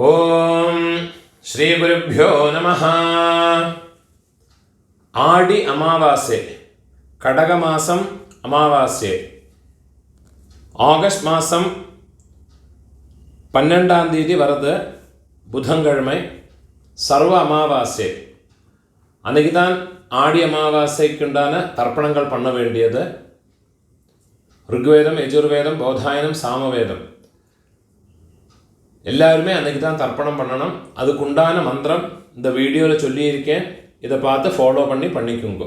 ഓം ശ്രീ ഗുരുഭ്യോ നമഃ. ആടി അമാവാസ്യ, കടകമാസം അമാവാസ്യ, ஆகஸ்ட் மாதம் 12ஆம் தேதி வருது, புதன்கிழமை, சர்வ அமாவாசை. அன்றைக்கு தான் ஆடி அமாவாசைக்குண்டான தர்ப்பணங்கள் பண்ண வேண்டியது. ருக்வேதம், யஜுர்வேதம், போதாயனம், சாமவேதம் எல்லாருமே அன்றைக்கி தான் தர்ப்பணம் பண்ணணும். அதுக்குண்டான மந்திரம் இந்த வீடியோவில் சொல்லியிருக்கேன். இதை பார்த்து ஃபாலோ பண்ணிக்கோங்க.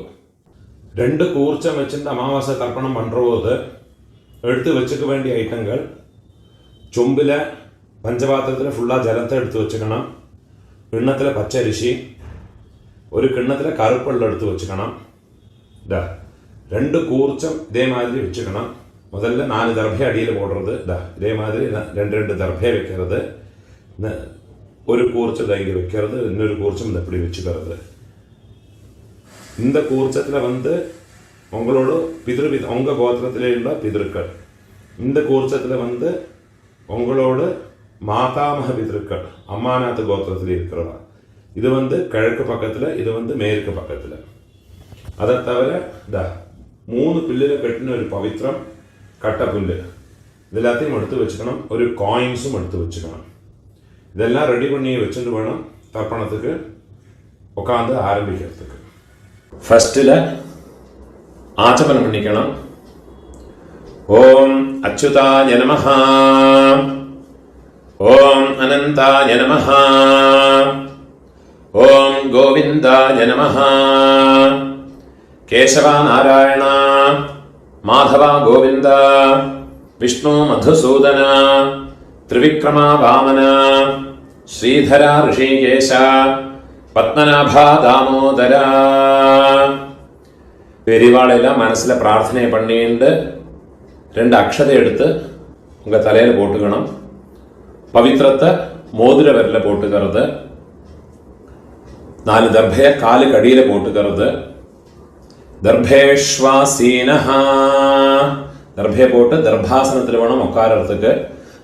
2 கூர்ச்சம் வச்சுட்டு அமாவாசை தர்ப்பணம் பண்ணுறபோது எடுத்து வச்சுக்க வேண்டிய ஐட்டங்கள், சொம்பில் பஞ்சபாத்திரத்தில் ஃபுல்லாக ஜலத்தை எடுத்து வச்சுக்கணும். கிண்ணத்தில் பச்சரிசி, ஒரு கிண்ணத்தில் கருப்பெள்ளு எடுத்து வச்சுக்கணும். 2 கூர்ச்சம் இதே மாதிரி வச்சுக்கணும். முதல்ல 4 தர்பை அடியில் போடுறது, இதே மாதிரி 2 தர்பை வைக்கிறது. ஒரு கூர்ச்சத்தை இங்கே வைக்கிறது, இன்னொரு கூர்ச்சம் இந்த இப்படி வச்சுக்கிறது. இந்த கூர்ச்சத்தில் உங்களோட உங்கள் கோத்திரத்திலே உள்ள பிதர்கள், இந்த கூர்ச்சத்தில் உங்களோட மாதாமக பிதர்கள், அம்மாநாத் கோத்திரத்தில் இருக்கிறவா. இது கிழக்கு பக்கத்தில், இது மேற்கு பக்கத்தில். அதை தவிர 3 பில்லில் கட்டின ஒரு பவித்திரம், கட்டப்புல்லு, இது எல்லாத்தையும் எடுத்து வச்சுக்கணும். ஒரு காயின்ஸும் எடுத்து வச்சுக்கணும். இதெல்லாம் ரெடி பண்ணி வச்சுட்டு வேணும் தர்ப்பணத்துக்கு உட்காந்து ஆரம்பிக்கிறதுக்கு. ஃபஸ்ட்டில் ஆச்சமனம் பண்ணிக்கணும். ஓம் அச்சுதாய நமஹ, ஓம் அனந்தாய நமஹ, ஓம் கோவிந்தாய நமஹ, கேசவா நாராயண, மாதவா கோவிந்த, விஷ்ணு மதுசூதன, திரிவிக்ரமா வாமன, ஸ்ரீதரா ரிஷிகேஷ, பத்மநாபா தாமோதர. பெரியவாளெல்லாம் மனசில் பிரார்த்தனை பண்ணிட்டு 2 அக்ஷதை எடுத்து உங்கள் தலையில் போட்டுக்கணும். பவித்திரத்தை மோதிர விரலில் போட்டுக்கிறது. 4 தர்பையை காலுக்கு அடியில் போட்டுக்கிறது. தர்பேஷ்வாசீனஹா, தர்பையை போட்டு தர்பாசனத்தில் வேணும் உட்காரத்துக்கு.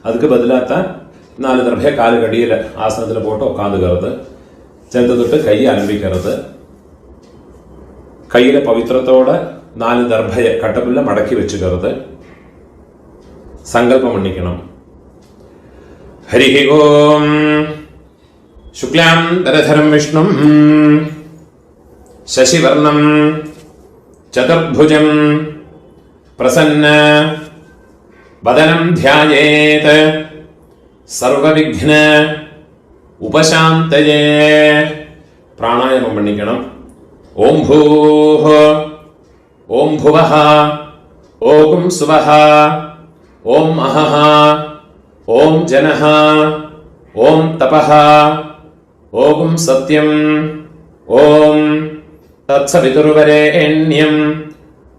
அதுக்கு பதிலாகத்தான் 4 தர்பையை காலுக்கு அடியில் ஆசனத்தில் போட்டு உட்காந்துக்கிறது. சேர்த்து தொட்டு கையை அலம்பிக்கிறது. கையில் பவித்திரத்தோட 4 தர்பையை கட்டப்புல்ல மடக்கி வச்சுக்கிறது. சங்கல்பம் பண்ணிக்கணும். ஹரி ஓம் சுக்லாம் தரதரம் விஷ்ணும் சசிவர்ணம் சதுர்புஜம் பிரசன்ன வதனம் த்யாயேத் சர்வவிக்ன உபசாந்தயே. பிராணாயாமம் பண்ணிக்கணும். ஓம் பூஹ, ஓம் புவஹ, ஓம் சுவஹ, ஓம் அஹஹ, ஓம் ஜனஹ, ஓம் தபஹ, ஓம் சத்யம், ஓம் தத்சவிதுர்வரேண்யம்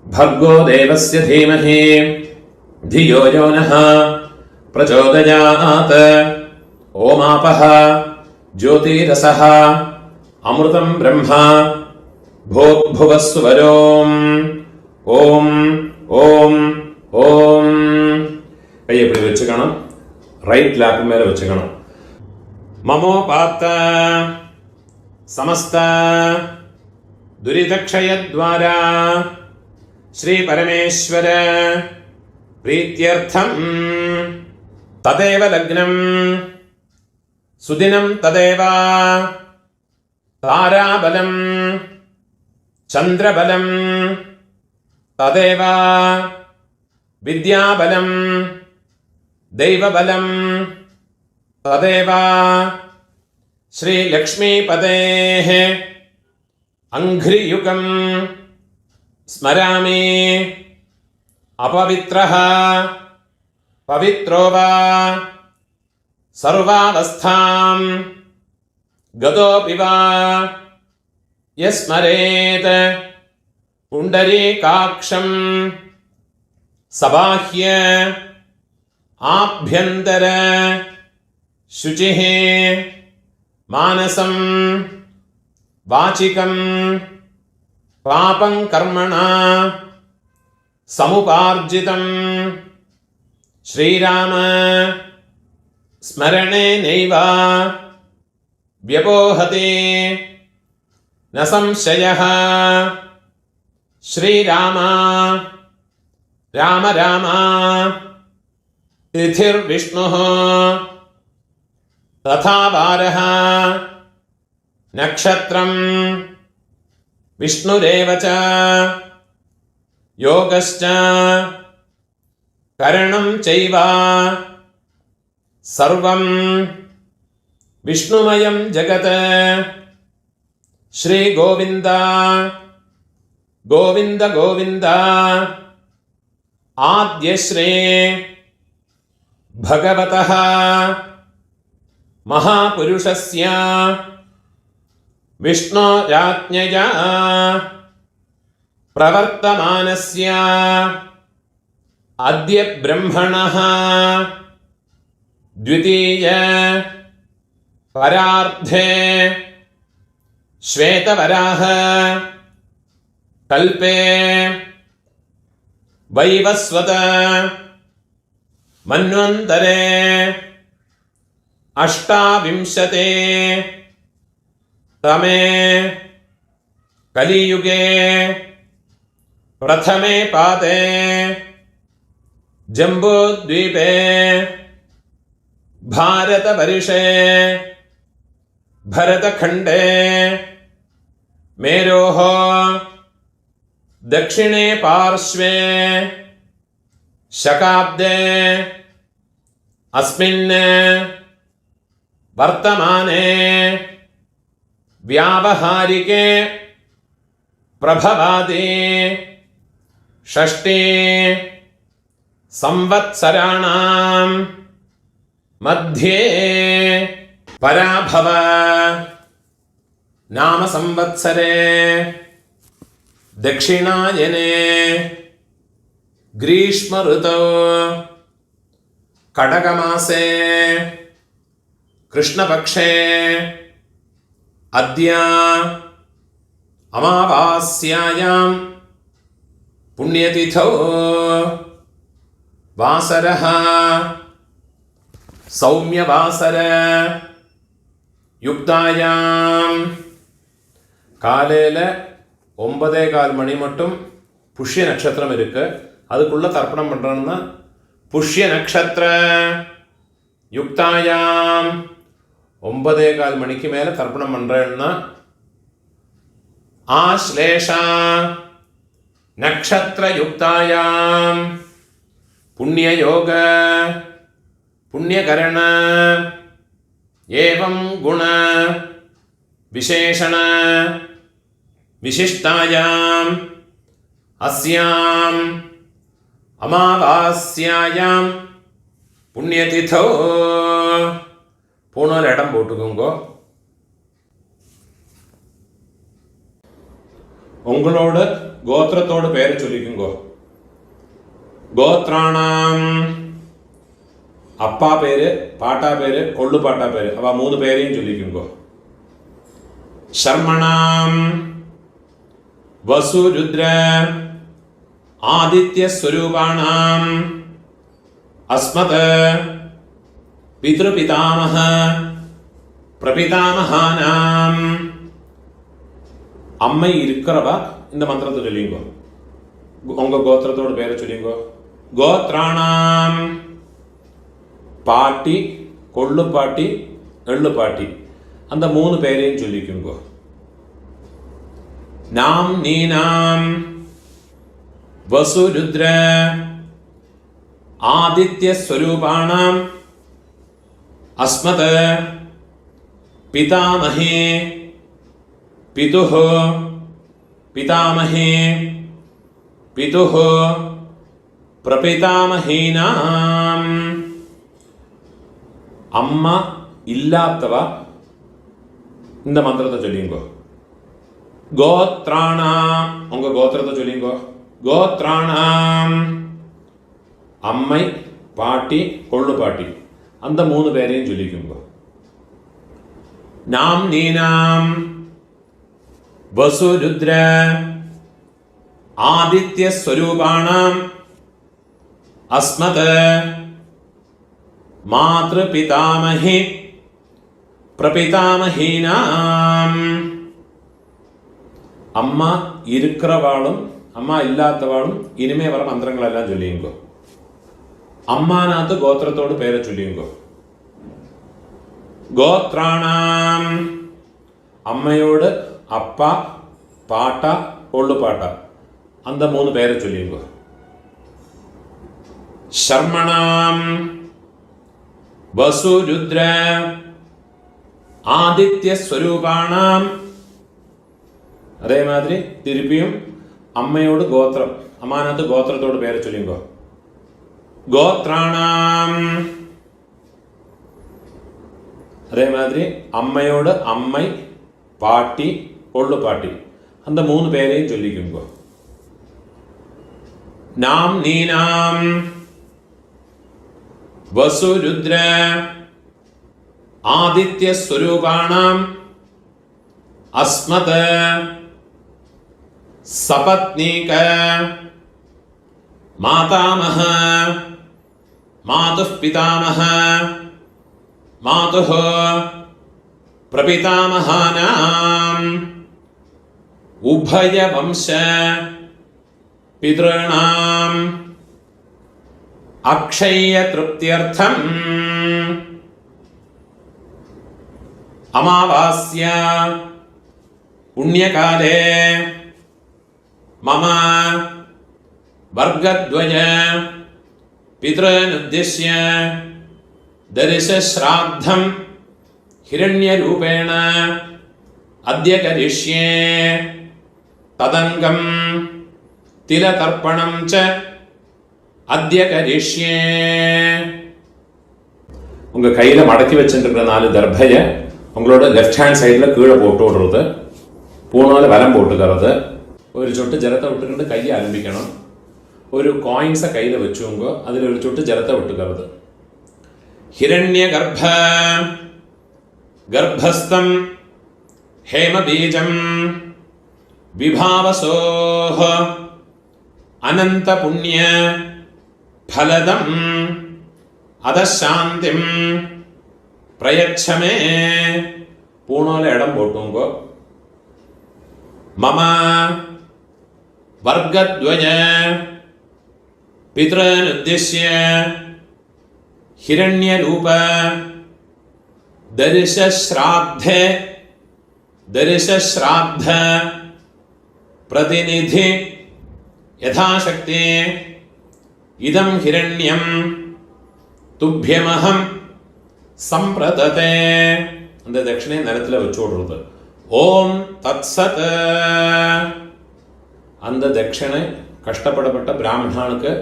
भर्गो देवस्य धीमहि धियो यो नः प्रचोदयात्. ओमापः ज्योतिरसः अमृतं ब्रह्मा भूर्भुवस्सुवरोम्. ஓம் ஓம் ஓம். கையை இப்படி வச்சுக்கணும். ரைட் லேப் மேலே வச்சுக்கணும். மமோபாத்த சமஸ்த துரிதக்ஷயத்வாரா ஸ்ரீ பரமேஸ்வர பிரீத்யர்த்தம் ததேவ லக்னம் சுதினம் ததேவ தாராபலம் சந்திரபலம் ததேவ வித்யாபலம் தெய்வபலம் ததேவ ஸ்ரீ லக்ஷ்மீபதேஹ அங்க்ரியுகம் ஸ்மராமி. அபவித்ரஹ பவித்ரோ வா சர்வாவஸ்தாம் கதோபி வா யஸ்மரேத் புண்டரீகாக்ஷம் சபாஹ்ய ஆப்யந்தர சுசிஹ மானசம் வாசிகம் பாபம் கர்மணா சமுபார்ஜிதம். ஸ்ரீராம स्मरणेनैव व्यपोहते न संशयः। श्रीराम राम राम तिथिर्विष्णुः तथा वारः नक्षत्रं विष्णुरेव च योगश्च करणं चैव सर्वं विष्णुमयं जगत्। श्री गोविंद गोविंद गोविंद आद्यश्री भगवतः महापुरुषस्य विष्णोराज्ञया प्रवर्तमानस्य अद्य ब्रह्मणः द्वितीय परार्धे श्वेतवराह कल्पे वैवस्वत मन्वन्तरे अष्टाविंशते तमे कलियुगे प्रथमे पादे जम्बूद्वीपे भारतवर्षे भरतखण्डे मेरोः दक्षिणे पार्श्वे शकाब्दे अस्मिन् वर्तमाने व्यावहारिके प्रभवादि षष्ठी संवत्सराणां मध्ये पराभव नाम संवत्सरे दक्षिणायने ग्रीष्म ऋतौ कटकमासे कृष्णपक्षे अद्य अमावास्यायां पुण्यतिथौ वासरः सौम्यवासर युक्तायां காலையில் 9:15 மணி மட்டும் புஷ்ய நட்சத்திரம் இருக்கு. அதுக்குள்ள தர்ப்பணம் பண்றோம்னா புஷ்ய நட்சத்திர யுக்தாயாம் 9:15 மணிக்கு மேல தர்ப்பணம் பண்றேன்னா ஆஸ்லேஷா நட்சத்திர யுக்தாயாம் புண்ணிய யோக पुण्यकरण एवं गुण विशेषण विशिष्टायाम् अस्याम् अमावास्यायां पुण्यतिथौ पूर्णर इடம் போட்டுக்கோங்க. உங்களோட கோத்திரத்தோட பேரை சொல்லிக்கோங்க. கோத்ராணாம் அப்பா பேரு, பாட்டா பேரு, கொள்ளு பாட்டா பேரு, அவ 3 பேரையும் சொல்லிக்கோங்க. शर्मणाम वसु रुद्र आदित्य स्वरूपाणाम अस्मत् पितृपितामह प्रपितामहानाम अम्मै इरुक्करवा இந்த மந்திரத்தை சொல்லிங்க. உங்க கோத்திரத்தோட பேரை சொல்லிங்க. கோத்ராணாம் பாட்டி, கொள்ளு பாட்டி, எள்ளு பாட்டி, அந்த 3 பேரையும் சொல்லிக்குங்க. நாம் நீனாம் வசு ருத்ர ஆதித்ய ஸ்வரூபாணாம் அஸ்மத் பிதாமஹே பிதுஹ பிதாமஹே பிதுஹ பிரபிதாமஹீனாம் அம்மா இல்லாதவ இந்த மந்திரத்தை சொல்லிங்க. கோத்ராணாம் உங்க கோத்திரத்தை சொல்லிங்க. கோத்ராணாம் அம்மை, பாட்டி, கொள்ளு பாட்டி, அந்த 3 பேரையும் சொல்லிக்குங்க. நாம் நீனாம் வசு ருத்ர ஆதித்ய ஸ்வரூபாணாம் அஸ்மத் മാതൃപിതാമഹി പ്രപിതാമഹീനാം. അമ്മ இருக்கிறவாളും അമ്മ ഇല്ലാത്തവാളും ഇനിമേ വர മന്ത്രങ്ങളെല്ലാം ചൊല്ലിയുങ്കോ. അമ്മാനകത്ത് ഗോത്രത്തോട് പേരെ ചൊല്ലിയുങ്കോ. ഗോത്രാണാം അമ്മയോട് അപ്പ പാട്ട ഒള്ളുപാട്ട அந்த 3 പേരെ ചൊല്ലിയുങ്കോ. ശർമ്മണാം വസുരുദ്ര ആദിത്യ സ്വരൂപാണാം. അതേമാതിരി തിരുപ്പിയും അമ്മയോട് ഗോത്രം, അമ്മാനകത്ത് ഗോത്രത്തോട് പേരെ ചൊല്ലിയുങ്കോ. ഗോത്രാണാം അതേമാതിരി അമ്മയോട് അമ്മൈ പാട്ടി ഒള്ളുപാട്ടി அந்த 3 പേരെയും ചൊല്ലിക്കുങ്കോ. നാം നീനാം വസുരുദ്ര ആദിത്യ സ്വരൂപാണാം അസ്മത് സപത്നീക മാതാമഹ മാതുഃ പിതാമഹ മാതുഃ പ്രപിതാമഹാനാം ഉഭയവംശ പിതॄണാം അക്ഷയതൃപ്ത്യർത്ഥം അമാവാസ്യ പുണ്യകാലേ മമ വർഗദ്വയ പിതॄനുദ്ദിശ്യ ദർശശ്രാദ്ധം ഹിരണ്യരൂപേണ അദ്യ കരിഷ്യേ തദംഗം തിലതർപ്പണം ച അദ്യ കരിഷ്യേ. உங்க கையில மடக்கி வச்சுருக்கிற 4 தர்பைய உங்களோட லெஃப்ட் ஹேண்ட் சைடில் கீழே போட்டு விடுறது, பூணால வலம் போட்டுக்கிறது. ஒரு சொட்டு ஜலத்தை விட்டுக்கிட்டு கையை ஆரம்பிக்கணும். ஒரு காயின்ஸை கையில் வச்சுங்க, அதில் ஒரு சொட்டு ஜலத்தை விட்டுக்கிறது. ஹிரண்ய கர்ப்ப கர்ப்பஸ்தம் ஹேமபீஜம் விபாவசோஹ அனந்த புண்ணிய ஃபலதம் அதசாந்திம் பிரயச்சமே. பூணால இடம் போட்டுங்கோ. மம வர்க்கத்வய பித்ருனுத்திஷ்ய ஹிரண்யரூப தரிசஸ்ராத்த பிரதிநிதி யதாசக்தி இதம் ஹிரண்யம் துப்யமஹம் சம்பிரததே. அந்த தட்சிணையை நிலத்தில் வச்சு விடுறது. ஓம் தத்சத். அந்த தட்சிணை கஷ்டப்படப்பட்ட பிராமணனுக்கு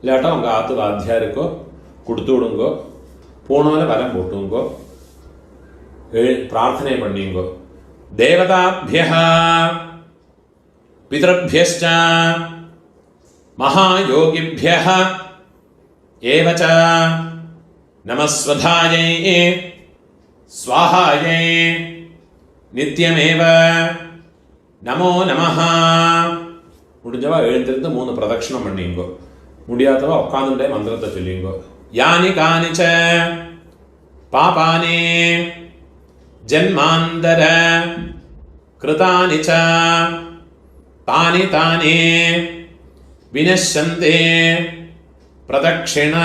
இல்லாட்டா உங்கள் ஆத்து வாத்தியாருக்கோ கொடுத்து விடுங்கோ. பூணால வலம் போட்டுங்கோ. பிரார்த்தனை பண்ணிங்கோ. தேவதாபியः பிதృभ्यश्च மகாயோகிभ्यः ஏவ ச நமஸ்வதாயை ஸ்வாஹாயை நித்யமேவ நமோ நமஹ. முடிஞ்சவா எழுந்திருந்து 3 பிரதட்சணம் பண்ணிங்கோ. முடியாதவா உட்காந்துட்டே மந்திரத்தை சொல்லிங்கோ. யானி கானிச்ச பாபானி ஜன்மாந்தர கிருதானி ச தானி தானி வினஷ்யந்தே பிரதட்சிண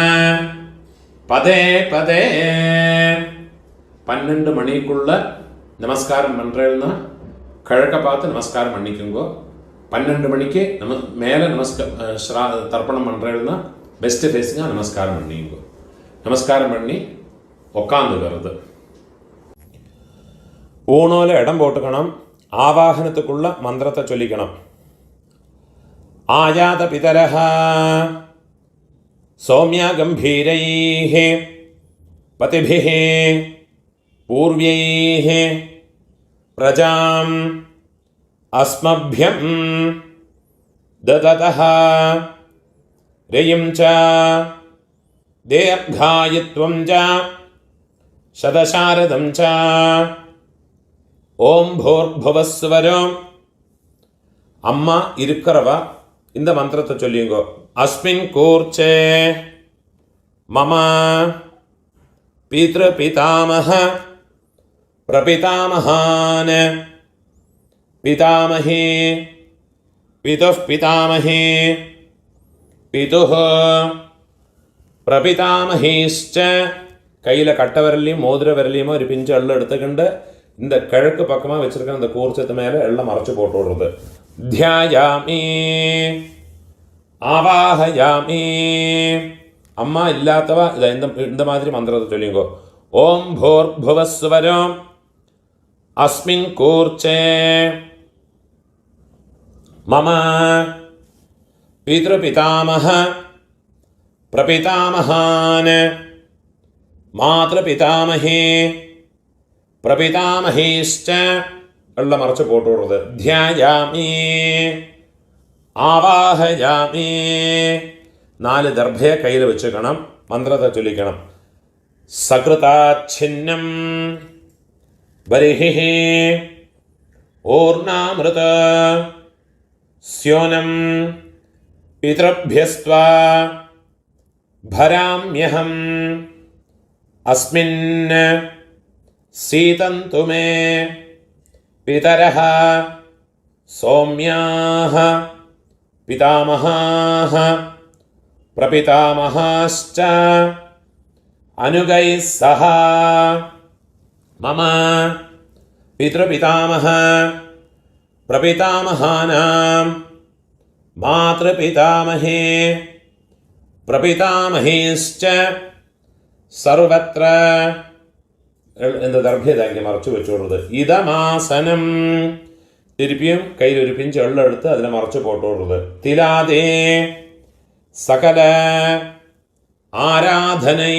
பதே பதே. 12 மணிக்குள்ள நமஸ்காரம் பண்ணுறேன்னா கிழக்க பார்த்து நமஸ்காரம் பண்ணிக்கோங்கோ. 12 மணிக்கு மேலே தர்ப்பணம் பண்ணுறேன்னா பெஸ்ட் ஃபேஸிங்காக நமஸ்காரம் பண்ணிங்கோ. நமஸ்காரம் பண்ணி உக்காந்துக்கிறது. ஊனோல இடம் போட்டுக்கணும். ஆவாகனத்துக்குள்ள மந்திரத்தை சொல்லிக்கணும். ஆயாத பிதரஹ சௌமியா கம்பீரைஹ பதிபிஹ பூர்வைஹ பிரஜாம் அஸ்மப்யம் தததஹ ரயம் ச தீர்காயுத்வம் ச சதசாரதம் ச ஓம் பூர்புவஸ்வரம். அம்மா இருக்கிறவ இந்த மந்திரத்தை சொல்லிங்கோ. அஸ்மின் கூர்ச்சே மம पितृपितामह प्रपितामहान् पितामहे पितुः पितामहे पितुः प्रपितामहेश्च கையில் கட்டை விரலையும் மோதிர விரலையுமோ ஒரு பிஞ்சு எள்ளு எடுத்துக்கிண்டு இந்த கிழக்கு பக்கமாக வச்சிருக்க அந்த கூர்ச்சத்து மேலே எல்லாம் மறைச்சு போட்டு விடுறது. தியாயாமி ஆவாஹயாமி. அம்மா இல்லாதவா இதை இந்த மாதிரி மந்திரத்தை சொல்லிங்கோ. ஓம் பூர்புவஸ்வரம் அஸ்மின் கூர்ச்சே மம பித்ருபிதாமஹ பிரபிதாமஹான் மாத்ருபிதாமஹே பிரபிதாமஹேஷ்ச எல்லாம் மறைச்சு போட்டு விடுறது. தியாயாமி ஆவாஹயாமி. 4 தர்பையை கையில் வச்சுக்கணும். மந்திரத்தை சொல்லிக்கணும். சக்ருதாச்சின்னம் பரிஹி ஓர்ணாமிருத ஸ்யோனம் பித்ருभ्यस्त्वा भराम्यहम् अस्मिन् सीतन्तु मे पितरः सौम्याः पितामहाः प्रपितामहाश्च अनुगैः सह मम पितृपितामह प्रपितामहानां मातृपितामहे प्रपितामहेश्च सर्वत्र இந்த தர்பியத்தை அங்கே மறைச்சு வச்சுடுறது. இதமாசனம். திருப்பியும் கையில் ஒரு பிஞ்சு எள்ளு எடுத்து அதில் மறைச்சு போட்டு விடுறது. திலாதே சகல ஆராதனை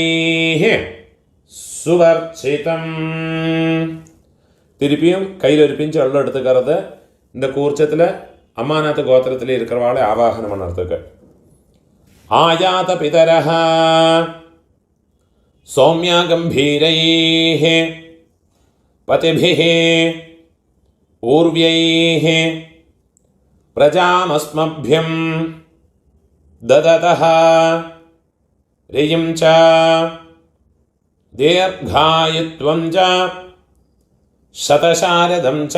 சுவர்ச்சிதம். திருப்பியும் கையில் ஒரு பிஞ்சு எள்ளு எடுத்துக்கிறது இந்த கூர்ச்சத்தில் அம்மாநாத் கோத்திரத்தில் இருக்கிறவாளை ஆவாகனம் பண்ணுறதுக்கு. ஆயாத பிதரஹ சௌமியா கம்பீரைः பதிபிः ஊர்வ்யைः பிரஜாமஸ்மभ्यं ददतः ரியம் ச தீர்காயுத்வம் ச சதசாரதம் ச.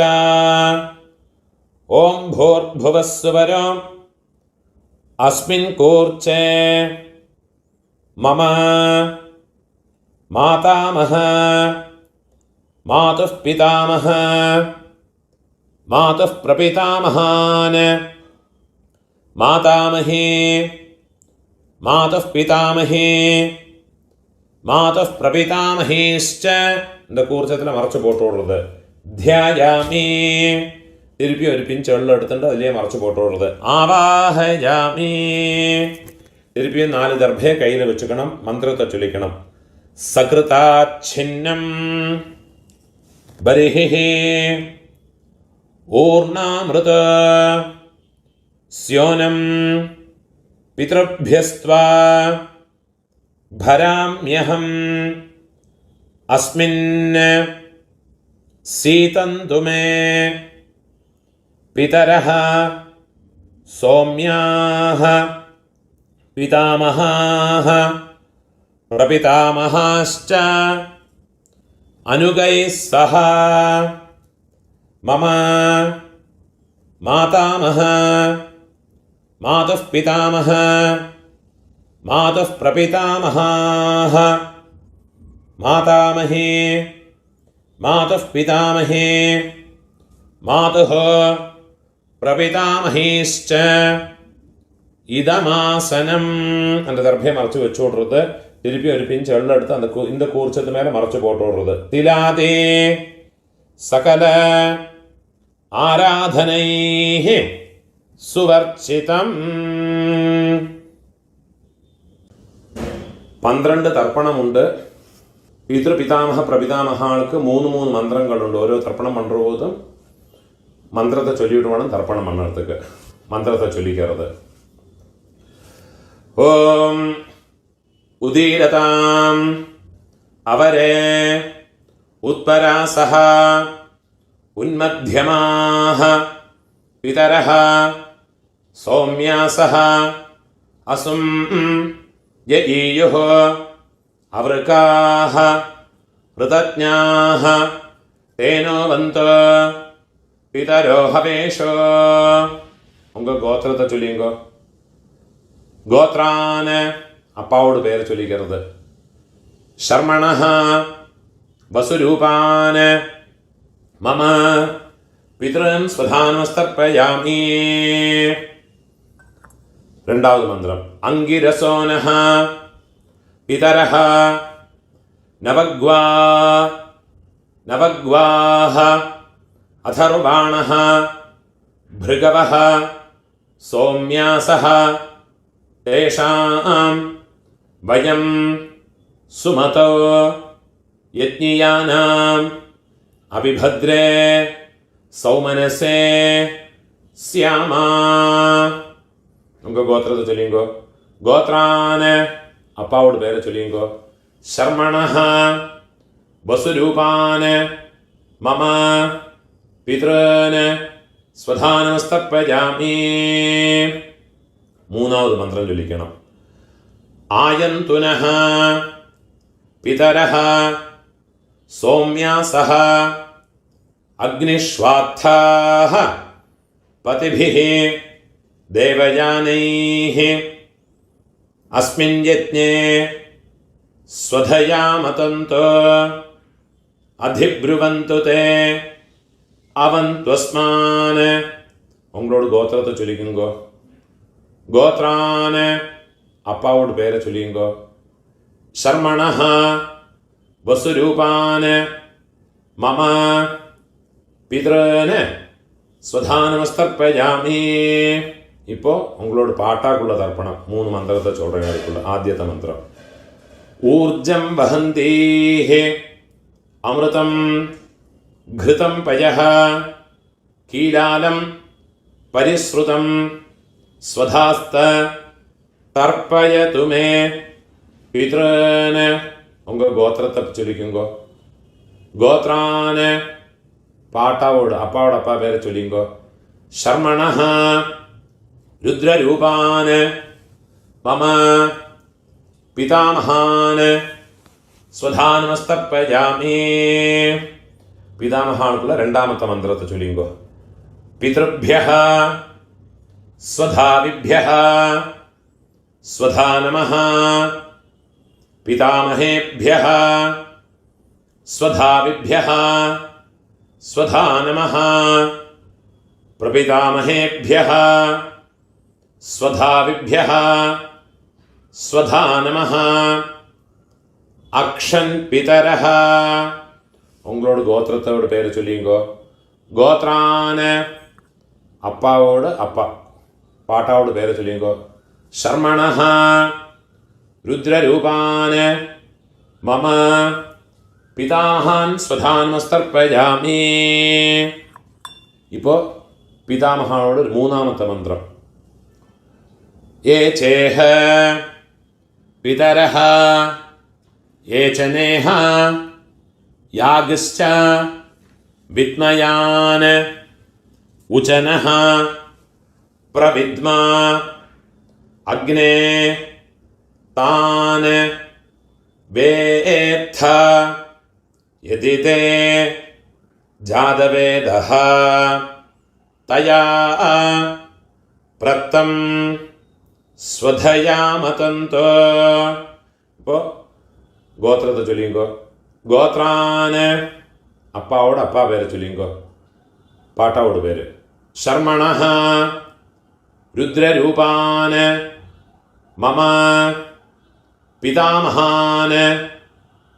ஓம் பூர்புவஸ்வரம் अस्मिन् कूर्चे मम मातामह मातुः पितामह मातुः प्रपितामहान् मातामहे मातुः पितामहे मातुः प्रपितामहेश्च இந்த கூர்ச்சத்தில் மறைச்சு போட்டு விடுறது. தியாயாமி. திருப்பி ஒரு பிஞ்சு எள்ளு எடுத்துட்டு அதிலே மறைச்சு போட்டு விடுறது. ஆவாஹயாமி. திருப்பியும் 4 தர்பையை கையில் வச்சுக்கணும். மந்திரத்தை சொல்லிக்கணும். சக்ருதாச்சின்னம் பரிஹி ஊர்ணாமிருத ஸ்யோனம் பித்ருभ्यस्त्वा भराम्यहम् अस्मिन् सीतन्तु मे पितरः सौम्याः पितामहाः प्रपितामहाश्च अनुगैः सह मम मातामह मातुः पितामह मातुः प्रपितामहाः मातामहे मातुः पितामहे मातुः பிரபிதாமஹேஷ்ச இதமாசனம். அந்த தர்பையை மறைச்சு வச்சு விடுறது. திருப்பி ஒரு பிஞ்சு எள்ளு எடுத்து அந்த இந்த கூர்ச்சத்து மேலே மறைச்சு போட்டு விடுறது. திலாதே சகல ஆராதனை சுவர்ச்சிதம். 12 தர்ப்பணம் உண்டு. பித்ருபிதாமக பிரபிதாமகாளுக்கு 3 மந்திரங்கள் உண்டு. ஓரோ தர்ப்பணம் பண்ணுற போதும் மந்திரத்தை சொல்லிவிட்டு வேணும் தர்ப்பணம் பண்ணுறதுக்கு. மந்திரத்தை சொல்லிக்கிறது. ஓம் உதீரதாம் அவரே உத்பராசஹ உன்மத்யமாஹ பிதரஹ சௌம்யாசஹ அசும் யஈயுஹ அவருக்காஹ ഋതജ്ഞാഃ തേനോ വന്തോ പിതരോ ഹവേഷോ. உங்க கோத்திரத்தை சொல்லிங்கோ. கோத்ரான அப்பாவோட பேரை சொல்லிக்கிறது. ஷர்மணஹ வசுரூபான மம பித்ரன் ஸ்வதானமஸ்தர்ப்பயாமி. ரெண்டாவது மந்திரம். அங்கிரசோனஹ பிதரஹ நவக்வாஹ அதர்வாணஹ भृगवः सौम्यासः तेषां वयं सुमतो यज्ञियानाम् अभिभद्रे सौमनसे स्यामा. उंगा गोत्रத்தை சொல்லிங்கோ. கோத்ரான அப்பாவோட பேரை சொல்லிங்கோ. शर्मणः वसुरूपान मम पितॄन् स्वधानमस्तर्पयामि. മൂന്നാவது മന്ത്രം ചൊല്ലിക്കണം. ആയന്തുനഃ പിതരഃ സൗമ്യാസഃ അഗ്നിഷ്വാത്ഥാഃ പതിഭിः ദേവയാനൈः അസ്മിन् യജ്ഞേ സ്വധയാ മതന്തോ അധിബ്രുവന്തു തേ അവന്ത്വസ്മാൻ. உங்களோட கோத்திரத்தை சொல்லிக்குங்கோ. கோத்ரான அப்பாவோட பேரை சொல்லிங்கோ. ஷர்மணஹ வசுரூபான மம பித்ரன் ஸ்வதானமஸ்தர்ப்பயாமி. இப்போ உங்களோட பாட்டாக்குள்ள தர்ப்பணம். 3 மந்திரத்தை சொல்றேன். அதுக்குள்ள ஆத்தியத்த மந்திரம். ஊர்ஜம் வஹந்தீஹ அமிர்தம் घृतं पयः कीलालं परिश्रुतं स्वधास्त तर्पयतु मे पितॄन्. உங்க கோத்திரத்தை சொல்லிக்குங்கோ. கோத்ரான பாட்டாவோட அப்பாவோட அப்பா பேரை சொல்லிங்கோ. ஷர்மணஹ ருத்ரரூபான் மம பிதாமகான் ஸ்வதானமஸ்தர்ப்பயாமி. பிதாமகானுக்குள்ள ரெண்டாமத்த மந்திரத்தை சொல்லிங்கோ. பித்ருभ्यः ஸ்வதாவிभ्यः ஸ்வதா நமः பிதாமகேभ्यः ஸ்வதாவிभ्यः ஸ்வதா நமः பிரபிதாமகேभ्यः ஸ்வதாவிभ्यः ஸ்வதா நமः அக்ஷன் பிதரஹ. உங்களோட கோத்திரத்தோட பேரை சொல்லிங்கோ. கோத்ரான அப்பாவோட அப்பா பாட்டாவோட பேரை சொல்லிங்கோ. ஷர்மணஹ ருத்ரரூபான மம பிதாஹான் ஸ்வதானமஸ்தர்ப்பயாமி. இப்போ பிதாமகானோட 3ஆமத்த மந்திரம். ஏ சேஹ பிதரஹ ஏ சனேஹ யாகஸ்ச வித்மயான் உச்சனஹ பிரவித்மா அக்னே தான் வேத்த யதிதே ஜாதவேதஹ தயா பிரத்தம் ஸ்வதயா மதந்தோ. இப்போ கோத்திரத்தை சொல்லிங்கோ. கோத்ரான அப்பாவோட அப்பா பேரை சொல்லிங்கோ. பாட்டாவோட பேர். ஷர்மணஹ ருத்ரரூபான் மம பிதாமகான்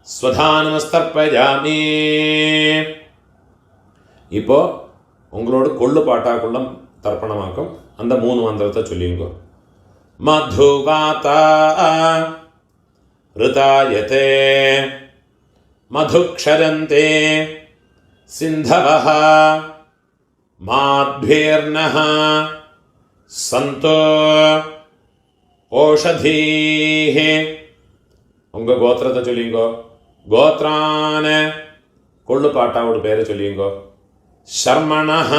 ஸ்வதானமஸ்தர்ப்பயாமி. இப்போ உங்களோட கொள்ளு பாட்டாக்குள்ள தர்ப்பணமாக்கும் அந்த 3 மந்திரத்தை சொல்லிங்கோ. மதுவாதா ऋतायते मधुक्षरन्ते सिन्धवः माध्वीर्नः सन्तो ओषधीः. உங்க கோத்திரத்தை சொல்லிங்கோ. கோத்ரான கொள்ளு பாட்டாவோட பேரை சொல்லிங்கோ. ஷர்மணஹ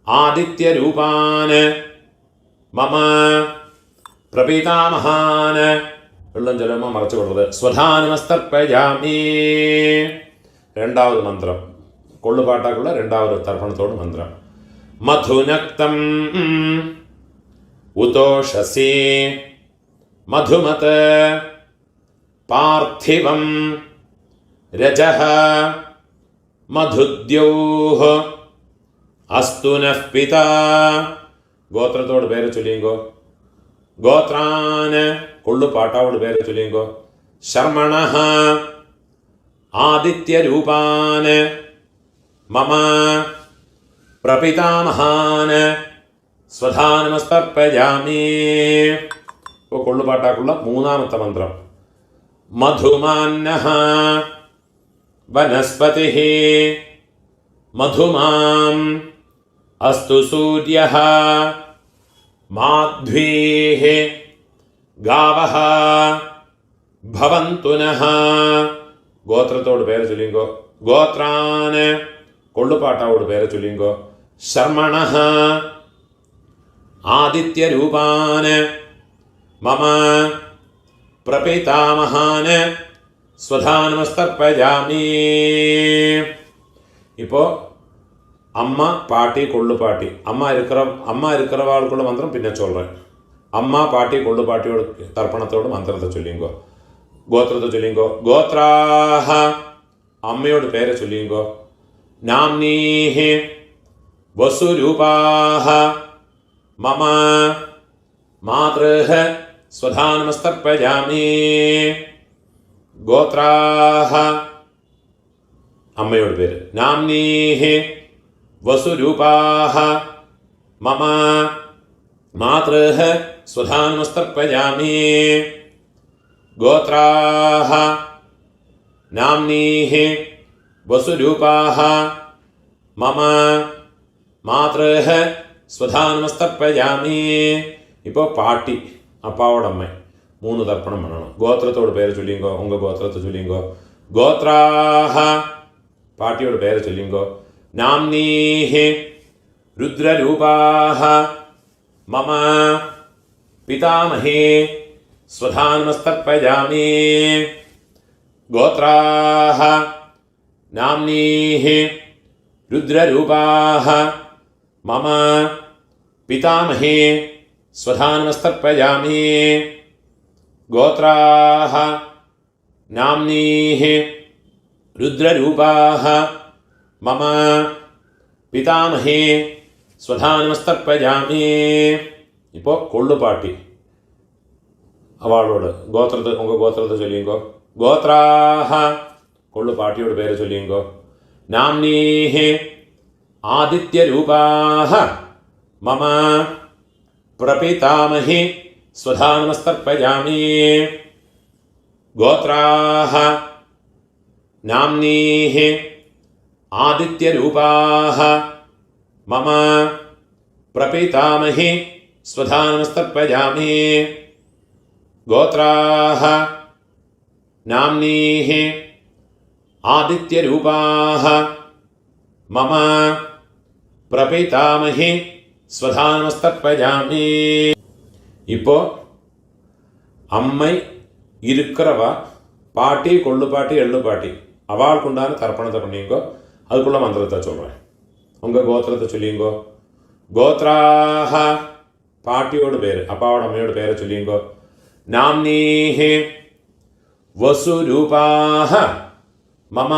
ஆதித்யரூபான் மம பிரபிதாமகான் വെള്ളം ചെല്ലുമ്പോൾ മറച്ചു വിടരുത്. സ്വധാനമസ്തർപ്പയാമി. രണ്ടാമത് മന്ത്രം, കൊള്ളുപാട്ടാക്കുള്ള രണ്ടാമത് തർപ്പണത്തോട് മന്ത്രം. മധുനക്തം ഉതോഷസി മധുമത് പാർത്ഥിവം രജഃ മധുദ്യോഃ അസ്തു നഃ പിതാ. ഗോത്രത്തോട് പേര് ചൊല്ലിയെങ്കോ. ഗോത്രാന് കൊള്ളുപാട്ടാവോട് പേര് ചൊല്ലിയെങ്കോ. ശർമ്മണഃ ആദിത്യരൂപാന് മമ പ്രപിതാമഹാന് സ്വധാനമസ്തർപ്പയാമി. ഇപ്പോൾ കൊള്ളുപാട്ടാക്കുള്ള മൂന്നാമത്തെ മന്ത്രം. മധുമാന്നഃ വനസ്പതിഃ മധുമാം അസ്തു സൂര്യഃ മാധ്വീഃ ഗാവഃ ഭവന്തു നഃ. ഗോത്രത്തോട് പേര് ചൊല്ലിങ്കോ. ഗോത്രാന് കൊള്ളുപാട്ടാവോട് പേര് ചൊല്ലിങ്കോ. ശർമ്മണഃ ആദിത്യരൂപാന് മമ പ്രപിതാമഹാന് സ്വധാനമസ്തർപ്പയാമി. ഇപ്പോൾ അമ്മ പാട്ടി കൊള്ളുപാട്ടി, അമ്മ இருக்கிறவாளுக்குள்ள മന്ത്രം പിന്നെ ചൊല്ലേൻ. അമ്മ പാട്ടി കൊള്ളുപാട്ടിയോട് തർപ്പണത്തോട് മന്ത്രത്തെ ചൊല്ലിങ്കോ. ഗോത്രത്തെ ചൊല്ലിങ്കോ. ഗോത്രാഹ അമ്മയോട് പേരെ ചൊല്ലിങ്കോ. നാംനീഃ വസുരൂപാഹ മമ മാതൃഃ സ്വധാനമസ്തർപ്പയാമി. ഗോത്രാഹ അമ്മയോട് പേര്. നാംനീഃ വസുരൂപാഹ മമ മാതൃഃ സ്വധാനമസ്തർപ്പയാമി. ഗോത്രാഹ നാംനീഃ വസുരൂപാഹ മമ മാതൃഃ സ്വധാനമസ്തർപ്പയാമി. ഇപ്പോൾ പാട്ടി അപ്പാവോടമ്മ മൂന്ന് തർപ്പണം വേണം. ഗോത്രത്തോട് പേര് ചൊല്ലിങ്കോ. ഉങ്ക ഗോത്രത്തെ ചൊല്ലിങ്കോ. ഗോത്രാഹ പാട്ടിയോട് പേര് ചൊല്ലിങ്കോ. നാംനീഃ രുദ്രരൂപാഹ മമ പിതാമഹേ സ്വധാനമസ്തർപ്പയാമി. ഗോത്രാഹ നാംനീഃ രുദ്രരൂപാഹ മമ പിതാമഹേ സ്വധാനമസ്തർപ്പയാമി. ഗോത്രാഹ നാംനീഃ രുദ്രരൂപാഹ മമ പിതാമഹേ സ്വധാനമസ്തർപ്പയാമി. ഇപ്പോൾ കൊള്ളുപാട്ടി അവളോട് ഗോത്രത്തെ ചൊല്ലിങ്കോ. ഗോത്രാഹ കൊള്ളുപാട്ടിയോട് പേര് ചൊല്ലിങ്കോ. നാംനീഃ ആദിത്യരൂപാഹ മമ പ്രപിതാമഹേ സ്വധാനമസ്തർപ്പയാമി. ഗോത്രാഹ നാംനീഃ ആദിത്യരൂപാഹ മമ പ്രപിതാമഹേ സ്വധാനമസ്തർപ്പയാമി. ഗോത്രാഹ നാംനീഃ ആദിത്യരൂപാഹ മമ പ്രപിതാമഹേ സ്വധാനമസ്തർപ്പയാമി. ഇപ്പോൾ അമ്മ இருக்கிறவ பாட்டி கொள்ளுப்பாட்டி எள்ளுப்பாட்டி அவளுக்குண்டான தர்ப்பணத்தை பண்ணிங்கோ. அதுக்குள்ள மந்திரத்தை சொல்கிறேன். உங்கள் கோத்திரத்தை சொல்லிங்கோ. கோத்ராஹ பாட்டியோட பேர் அப்பாவோட அம்மையோட பேரை சொல்லிங்கோ. நாம்னீஹ வசுரூபாஹ மம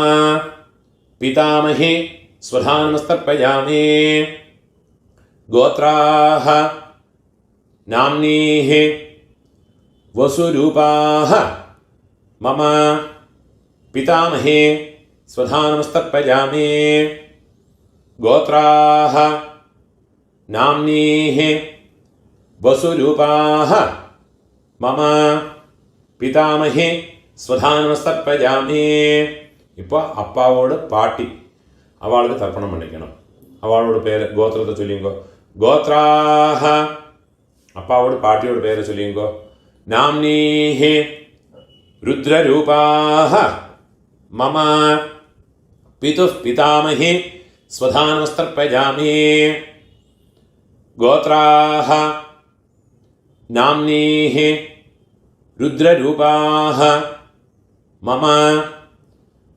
பிதாமஹே ஸ்வதானமஸ்தர்ப்பயாமி. கோத்ராஹ நாம்னீஹ വസുരൂപാഹ മമ പിതാമഹേ സ്വധാനമസ്തർപ്പയാമി. ഗോത്രാഹ നാംനീഹ വസുരൂപാഹ മമ പിതാമഹേ സ്വധാനമസ്തർപ്പയാമി. ഇപ്പോൾ അപ്പാവോട് പാട്ടി അവൾക്ക് തർപ്പണം പണിക്കണം. അവളോട് പേര് ഗോത്രത്തെ ചൊല്ലിങ്കോ. ഗോത്രാഹ അപ്പാവോട് പാട്ടിയോട് പേര് ചൊല്ലിങ്കോ. നാംനീഹ രുദ്രരൂപാഹ മമ പിതുഃ പിതാമഹേ സ്വധാനമസ്തർപ്പയാമി. ഗോത്രാഹ നാംനീഹ രുദ്രരൂപാഃ മമ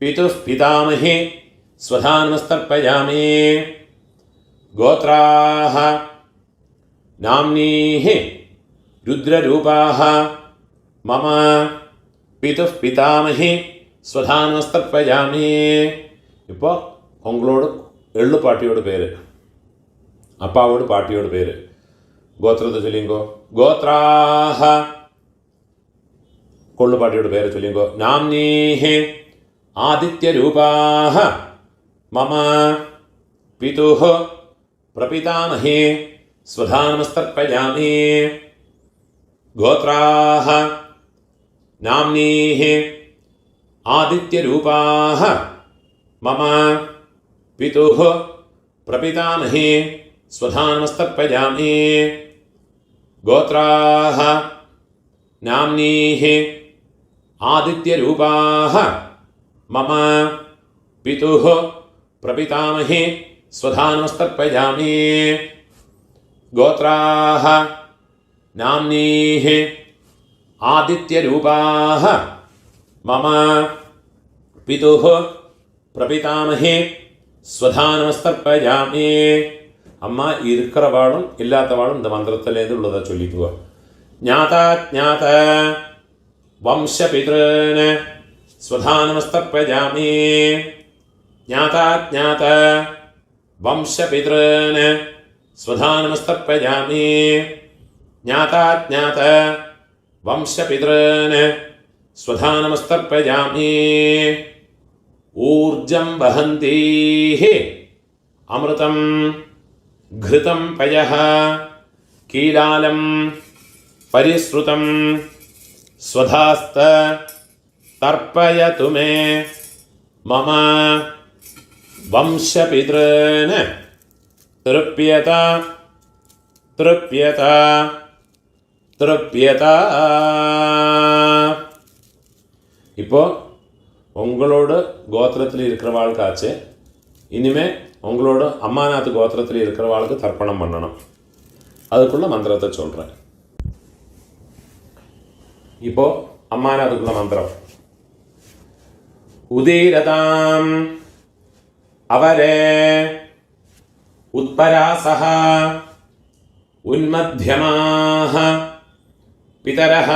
പിതുഃ പിതാമഹേ സ്വധാനമസ്തർപ്പയാമി. ഗോത്രാഃ നാമ്നീഃ രുദ്രരൂപാഃ മമ പിതുഃ പിതാമഹേ സ്വധാനമസ്തർപ്പയാമി. ഇപ്പോൾ ഉങ്ങളോട് എള്ളു പാട്ടിയോട് പേര്, അപ്പാവോട് പാട്ടിയോട് പേര്. ഗോത്രത്തെ ചൊല്ലിങ്കോ. ഗോത്രാഃ കൊള്ളുപാട്ടിയോട് പേര് ചൊല്ലിങ്കോ. നാമ്നീഃ ആദിത്യരൂപാഃ മമ പിതുഃ പ്രപിതാമഹേ സ്വധാനമസ്തർപ്പയാമി. ഗോത്രാഃ നാമ്നീഃ ആദിത്യരൂപാഃ മമ പിതുഃ പ്രപിതാമഹേ സ്വധാനമസ്തർപ്പയാമി. ഗോത്രാഃ നാമ്നീഃ ആദിത്യരൂപാഃ മമ പിതുഃ പ്രപിതാമഹേ സ്വധാനമസ്തർപ്പയാമി. ഗോത്രാഃ നാമ്നീഃ ആദിത്യരൂപാഃ മമ പിതുഃ പ്രപിതാമഹേ സ്വധാനമസ്തർപ്പയാമി. അമ്മ இருக்கிற വാളും ഇല്ലാത്ത വാളും இந்த മന്ത്രത്തിലേത് ഉള്ളതാ ചൊല്ലിക്കുക. ജ്ഞാതാജ്ഞാത വംശപിതॄന് സ്വധാനമസ്തർപ്പയാമി. ജ്ഞാതാജ്ഞാത വംശപിതॄന് സ്വധാനമസ്തർപ്പയാമി. ജ്ഞാതാജ്ഞാത വംശപിതॄന് സ്വധാനമസ്തർപ്പയാമി. ഊർജം വഹന്തീഃ അമൃതം ഘൃതം പയഃ കീലാലം പരിശ്രുതം സ്വധാസ്ത തർപ്പയതു മേ മമ വംശപിതॄന് തൃപ്യത തൃപ്യത തൃപ്യത. இப்போ உங்களோட கோத்திரத்தில் இருக்கிறவாளுக்காச்சு இனிமே உங்களோட அம்மாநாத் கோத்திரத்தில் இருக்கிறவாளுக்கு தர்ப்பணம் பண்ணணும். அதுக்குள்ள மந்திரத்தை சொல்கிறேன். இப்போ அம்மாநாத்துக்குள்ள மந்திரம். உதீரதாம் அவரே உத்பராசஹ உன்மத்யமாஹ பிதரஹ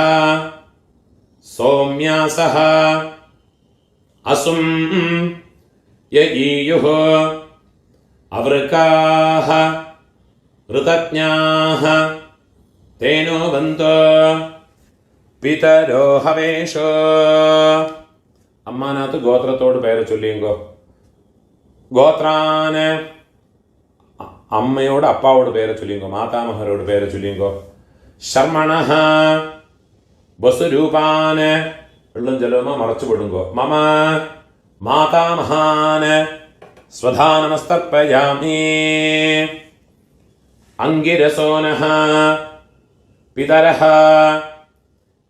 സൗമ്യാസഃ അസും യഈയുഃ അവൃകാഃ ഋതജ്ഞാഃ തേനോ ബന്ധോ പിതരോ ഹവേഷോ. അമ്മാനാത്ത് ഗോത്രത്തോട് പേര് ചൊല്ലിയുങ്കോ. ഗോത്രാന് അമ്മയോട് അപ്പാവോട് പേര് ചൊല്ലിയുങ്കോ. മാതാമഹരോട് പേര് ചൊല്ലിയുങ്കോ. ശർമ്മണഃ വസുരൂപാന് വെള്ളം ജലവുമ മറച്ചു വിടുങ്കോ. മമ മാതാമഹാന് സ്വധാനമസ്തർപ്പയാമി. അംഗിരസോനഃ പിതരഃ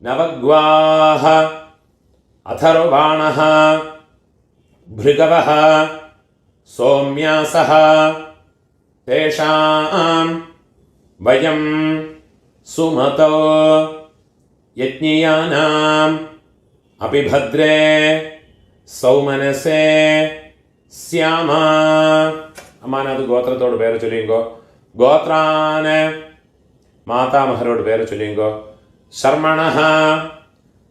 നവഗ്വാഃ അഥർവാണഃ ഭൃഗവഃ സൗമ്യാസഃ തേഷാം വയം സുമതോ യജ്ഞിയാനാം അപിഭദ്രേ സൗമനസേ സ്യാമ. അമ്മാനത് ഗോത്രത്തോട് പേര് ചൊല്ലിയുങ്കോ. ഗോത്രാന് മാതാമഹരോട് പേര് ചൊല്ലിയുങ്കോ. ശർമ്മണഃ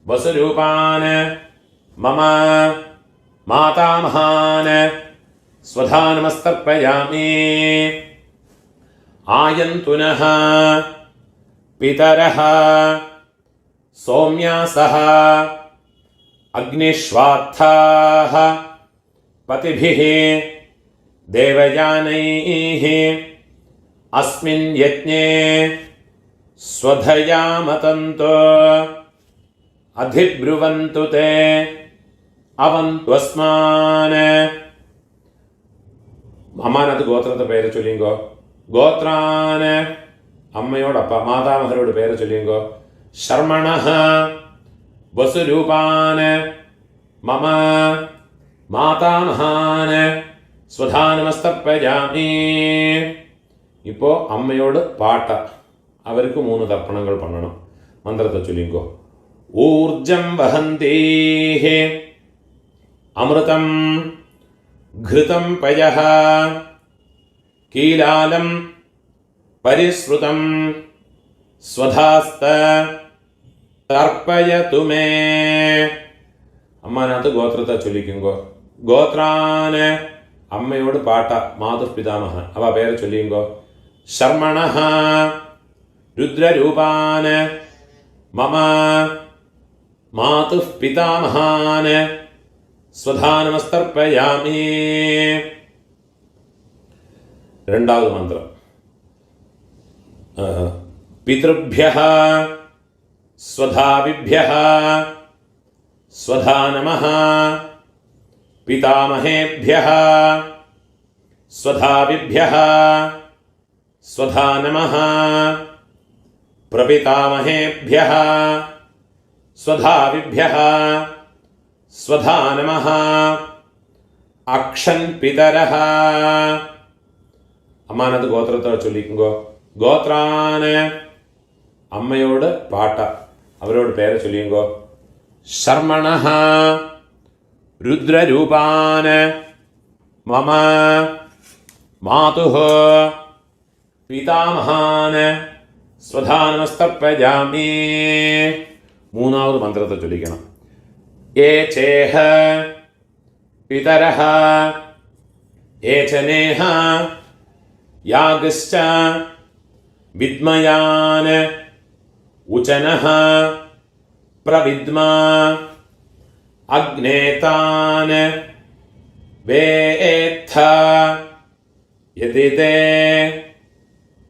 വസുരൂപാന് മമ മാതാമഹാന് സ്വധാനമസ്തർപ്പയാമി. ആയന്തുനഃ പിതരഃ സൗമ്യാസഃ അഗ്നിശ്വാത്ഥാഃ പതിഭിഃ ദേവയാനൈഃ അസ്മിൻ യജ്ഞേ സ്വധയാമതന്തോ അധിബ്രുവന്തു തേ അവന്ത്വസ്മാന്. അമ്മാനത്ത് ഗോത്രത്തെ പേര് ചൊല്ലിയുങ്കോ. ഗോത്രാന് അമ്മയോടപ്പ മാതാമഹരോട് പേര് ചൊല്ലിയുങ്കോ. ശർമ്മണഃ വസുരൂപാന് മമ മാതാമഹാന് സ്വധാനമസ്തർപ്പയാമി. ഇപ്പോൾ അമ്മയോട് പാട്ട അവർക്ക് 3 തർപ്പണങ്ങൾ പണണം. മന്ത്രത്തെ ചൊല്ലിങ്കോ. ഊർജം വഹന്തേഃ അമൃതം ഘൃതം പയഃ കീലാലം പരിശ്രുതം സ്വധാസ്ത തർപ്പയതു മേ. അമ്മാനകത്ത് ഗോത്രത്തെ ചൊല്ലിക്കുങ്കോ. ഗോത്രാന് അമ്മയോട് പാട്ട മാതുപിതാമഹ അവ പേരെ ചൊല്ലിയുങ്കോ. ശർമ്മണഃ രുദ്രരൂപാന് മമ മാതുഃ പിതാമഹാന് സ്വധാനമസ്തർപ്പയാമി. രണ്ടാമത് മന്ത്രം. പിതൃഭ്യഃ സ്വധാവിഭ്യഃ സ്വധാ നമഃ. പിതാമഹേഭ്യഃ സ്വധാവിഭ്യഃ സ്വധാ നമഃ. പ്രപിതാമഹേഭ്യഃ സ്വധാവിഭ്യഃ സ്വധാ നമഃ. അക്ഷൻ പിതരഃ. അമ്മാനത് ഗോത്രത്തെ ചൊല്ലിക്കുങ്കോ. ഗോത്രാന് അമ്മയോട് പാട്ട അവരോട് പേരെ ചൊല്ലിയുങ്കോ. ശർമ്മണഃ രുദ്രരൂപാന് മമ മാതുഃ പിതാമഹാന് സ്വധാനമസ്തർപ്പയാമി. മൂന്നാമത് മന്ത്രത്തെ ചൊല്ലിക്കണം. ഏ ചേഹ പിതരഃ ഏചനേഹ യാഗശ്ച വിദ്മയാന് ഉചനഃ പ്രവിദ്മ അഗ്നേതാന് വേത്ഥ യതിതേ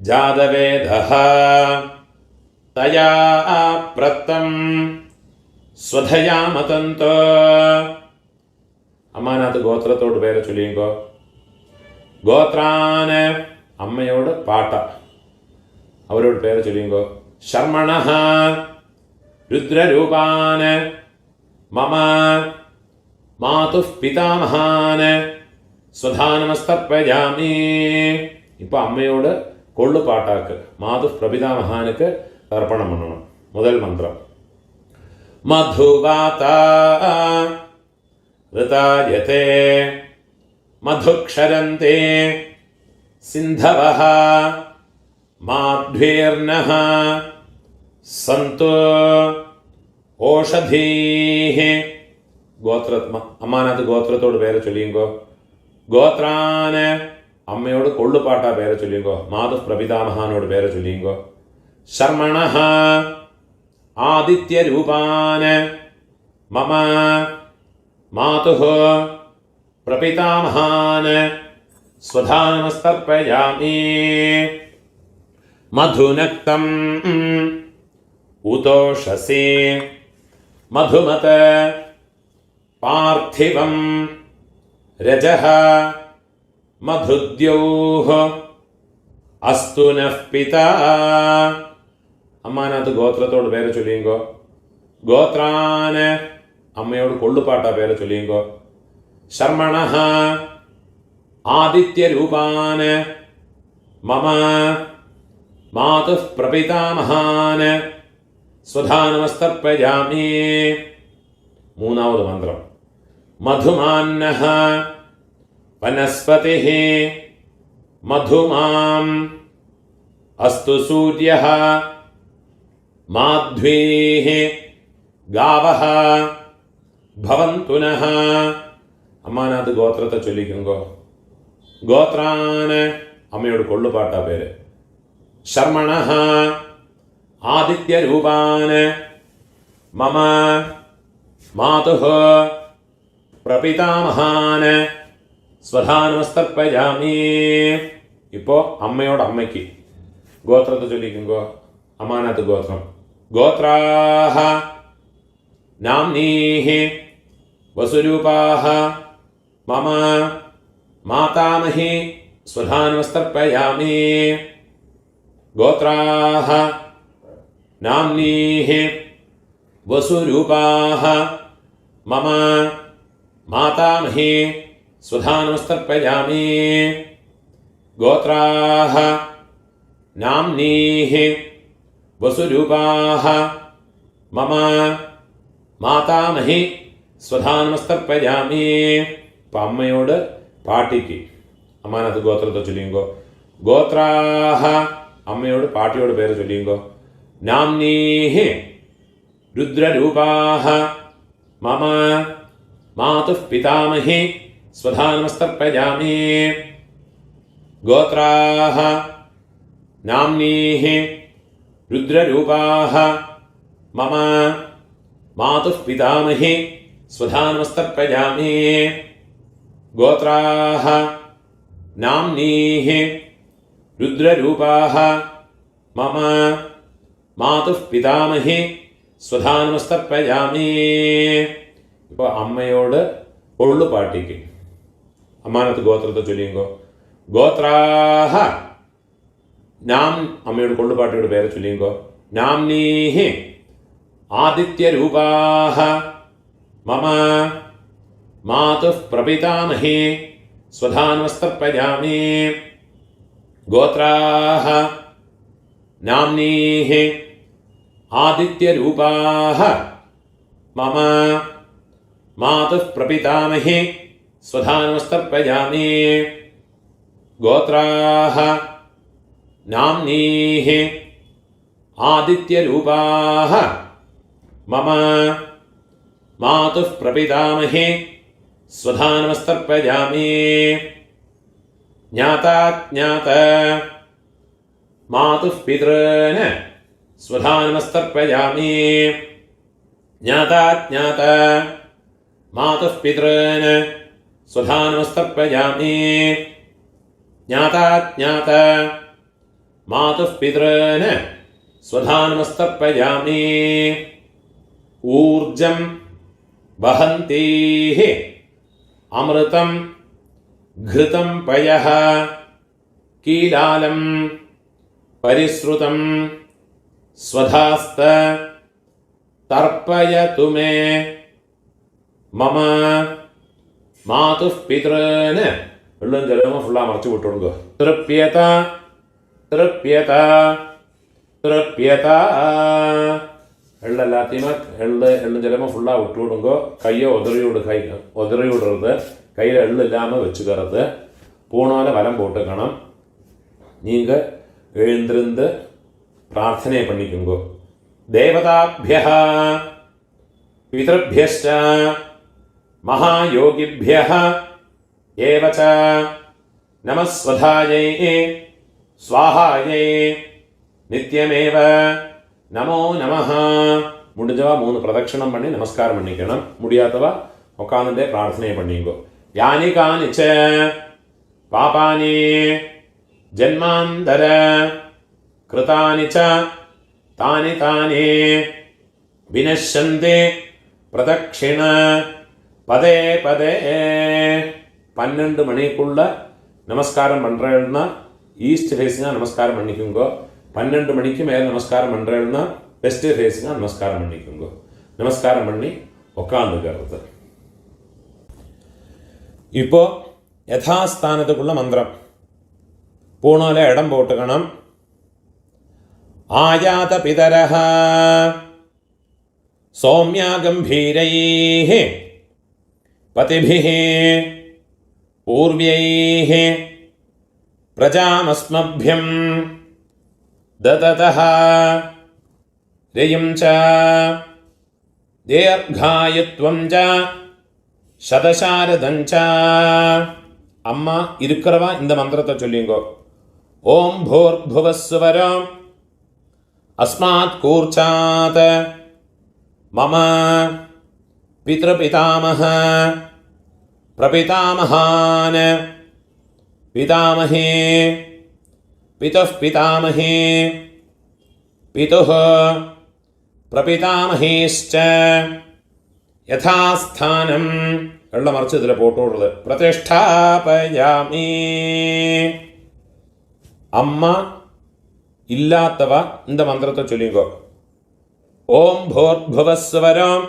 ജാതവേദഃ തയാ പ്രത്തം സ്വധയാമതന്തോ. അമ്മാനകത്ത് ഗോത്രത്തോട് പേരെ ചൊല്ലിയുങ്കോ. ഗോത്രാന് അമ്മയോട് പാട്ട അവരോട് പേരെ ചൊല്ലിയുങ്കോ. ശർമ്മണഃ രുദ്രരൂപാന് മമ മാതുഃ പിതാമഹാന് സ്വധാനമസ്തർപ്പയാമി. ഇപ്പൊ അമ്മയോട് കൊള്ളുപാട്ടാക്ക് മാതുഃ പ്രപിതാമഹാനുക്ക് തർപ്പണം പണ്ണണം. മുതൽ മന്ത്രം. മധുവാത ഋതായതേ മധുക്ഷരന്തേ സിന്ധവഃ മാധ്വീർനഃ സന്തു ഓഷധീഃ. അമ്മാനത് ഗോത്രത്തോട് പേരെ ചൊല്ലിയുങ്കോ. ഗോത്രാന് അമ്മയോട് കൊള്ളുപാട്ട പേരെ ചൊല്ലിയുങ്കോ. മാതുഃ പ്രപിതാമഹാനോട് പേരെ ചൊല്ലിയുങ്കോ. ശർമ്മണഃ ആദിത്യരൂപാന് മമ മാതുഃ പ്രപിതാമഹാന് സ്വധാനമസ്തർപ്പയാമി. മധുനക്തം ഉതോഷസി മധുമത് പാർത്ഥിവം രജഃ മധുദ്യൗഃ അസ്തു നഃ പിതാ. അമ്മാനകത്ത് ഗോത്രത്തോട് പേരെ ചൊല്ലിയുങ്കോ. ഗോത്രാന് അമ്മയോട് കൊള്ളുപാട്ട പേരെ ചൊല്ലിയുങ്കോ. ശർമ്മണഃ ആദിത്യരൂപാന് മമ മാതുഃ പ്രപിതാമഹാന് സ്വധാനമസ്തർപ്പയാമി. മൂന്നാമത് മന്ത്രം. മധുമാന്നഃ വനസ്പതിഃ മധുമാം അസ്തു സൂര്യഃ മാധ്വീഃ ഗാവഃ ഭവന്തു നഃ. അമ്മാനകത്ത് ഗോത്രത്തെ ചൊല്ലിക്കുങ്കോ. ഗോത്രാന് അമ്മയോട് കൊള്ളുപാട്ട പേര്. ശർമ്മണഃ ആദിത്യരൂപാന് മമ മാതുഃ പ്രപിതാമഹാന് സ്വധാനമസ്തർപ്പയാമി. ഇപ്പോ അമ്മയോട് അമ്മയ്ക്ക് ഗോത്രത്തെ ചൊല്ലിക്കുങ്കോ. അമ്മാനകത്ത് ഗോത്രം. ഗോത്രാഃ നാംനീഃ വസുരൂപാഃ മമ മാതാമഹി സ്വധാനമസ്തർപ്പയാമി. ഗോത്രാഃ നാംനീഃ വസുരൂപാഃ മമ മാതാമഹി സ്വധാനമസ്തർപ്പയാമി. ഗോത്രാഃ നാംനീഃ വസുരൂപാഃ മമ മാതാമഹി സ്വധാ നമസ്തർപ്പയാമി. ഇപ്പം അമ്മയോട് പാട്ടിക്ക് അമ്മാനത്ത് ഗോത്രത്തെ ചൊല്ലിയുങ്കോ. ഗോത്രാഹ അമ്മയോട് പാട്ടിയോട് പേര് ചൊല്ലിയുങ്കോ. നാംനീഹി രുദ്രരൂപാഹ മമ മാതുഃ പിതാമഹി സ്വധാ നമസ്തർപ്പയാമി. ഗോത്രാഹ നാംനീഹി രുദ്രരൂപാഹ മമ മാതുഃ പിതാമഹി സ്വധാ നമസ്തർപ്പയാമി. ഗോത്രാഹ നാംനീഹി രുദ്രരൂപാഹ മമ മാതുഃ പിതാമഹി സ്വധാ നമസ്തർപ്പയാമി. ഇപ്പോൾ അമ്മയോട് ഒള്ളു പാട്ടിക്ക് അമ്മാനത്ത് ഗോത്രത്തെ ചൊല്ലിയുങ്കോ. ഗോത്രാഹ നാം അമ്മയോട് കൊള്ളുപാട്ടിയുടെ പേരെ ചൊല്ലിയുങ്കോ. നാംനീഹി ആദിത്യരൂപാഹ മമ മാതുഃ പ്രപിതാമഹി സ്വധാ നമസ്തർപ്പയാമി. ഗോത്രാഹ നാംനീഹി ആദിത്യരൂപാഹ മമ മാതുഃ പ്രപിതാമഹി സ്വധാ നമസ്തർപ്പയാമി. ഗോത്രാഹ നാംനീഹി ആദിത്യരൂപാഹ മമ മാതുഃ പ്രപിതാമഹി സ്വധാ നമസ്തർപ്പയാമി. ജ്ഞാതാജ്ഞാത മാതുഃ പിതॄൻ സ്വധാ നമസ്തർപ്പയാമി. ജ്ഞാതാജ്ഞാത മാതുഃ പിതॄൻ സ്വധാ നമസ്തർപ്പയാമി. ജ്ഞാതാജ്ഞാത മാതുഃ പിതॄൻ സ്വധാ നമസ്തർപ്പയാമി. ഊർജം വഹന്തീഃ അമൃതം ഘൃതം പയഃ കീലാലം പരിശ്രുതം സ്വധാസ്ത തർപ്പയതു മേ മമ മാതുഃ പിതॄൻ. വെള്ളം ജലമോ ഫുള്ളാ മറച്ചു വിട്ടുകൊടുക്കുക. തൃപ്യത തൃപ്യത തൃപ്യത. എള്ളെല്ലാத்தையுமே എള്ളും ജലമോ ഫുള്ളാ விட்டு விடுங்கோ. கையை உதறி விடுறது. கையில் எள்ளு இல்லாமல் வச்சுக்கிறது. பூணால வலம் போட்டுக்கணும். நீங்கள் எழுந்திருந்து பிரார்த்தனை பண்ணிக்கோங்கோ. தேவதாபியः பிதృभ्यश्च மகாயோகிभ्यः ஏவ ச நமः ஸ்வதாயை ஸ்வாஹாயை நித்யமேவ நமோ நமः. முடிஞ்சவா 3 பிரதட்சணம் பண்ணி நமஸ்காரம் பண்ணிக்கணும். முடியாதவா உட்காந்துட்டே பிரார்த்தனை பண்ணிங்கோ. யானி கானிச்ச பாபானி ஜன்மாந்தர கிருதானி ச தானி தானி வினஷ்யந்தி பிரதட்சிண பதே பதே. 12 மணிக்குள்ள நமஸ்காரம் பண்ணுறேன்னா ஈஸ்ட் ஃபேஸிங்காக நமஸ்காரம் பண்ணிக்கோங்கோ. 12 மணிக்கு மேலே நமஸ்காரம் பண்ணுறேன்னா வெஸ்ட் ஃபேஸிங்காக நமஸ்காரம் பண்ணிக்கோங்கோ. நமஸ்காரம் பண்ணி உட்காந்துக்கிறது. இப்போ யഥാസ്ഥാനத்துக்குள்ள மந்திரம் பூணால இடம் போட்டுக்கணும். ஆயாத பிதரஹ சௌமியா கம்பீரைः பதிபிः பூர்வைः பிரஜாமஸ்மभ्यं ददतः रयिं च दीर्घायुत्वं च शतशारदं च. அம்மா இருக்கிறவா இந்த மந்திரத்தை சொல்லிங்கோ. ஓம் பூர்புவஸ்வரம் அஸ்மாத் கூர்ச்சாத் மம பித்ருபிதாமஹ பிரபிதாமஹான் பிதாமஹே பிதுः பிதாமஹே பிதுः பிரபிதாமஹேश्च யதாஸ்தானம். வெள்ளம் மறைச்சு இதில் போட்டு விடுறது. பிரதிஷ்டாபயாமி. அம்மா இல்லாதவா இந்த மந்திரத்தை சொல்லிங்கோ. ஓம் பூர்புவஸ்வரம்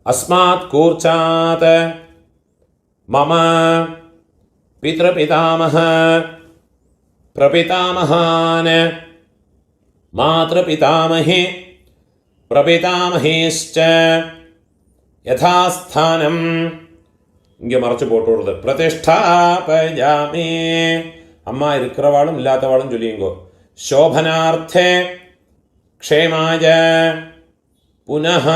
அஸ்மாத் கூர்ச்சாத் மம பித்ருபிதாமஹ பிரபிதாமஹான் மாத்ருபிதாமஹே பிரபிதாமஹேஷ்ச யதாஸ்தானம் இங்கே மறைச்சு போட்டு விடுறது. பிரதிஷ்டாபயாமி அம்மா இருக்கிறவாளும் இல்லாதவாளும் சொல்லியுங்கோ. சோபனார்த்தே க்ஷேமாய புனः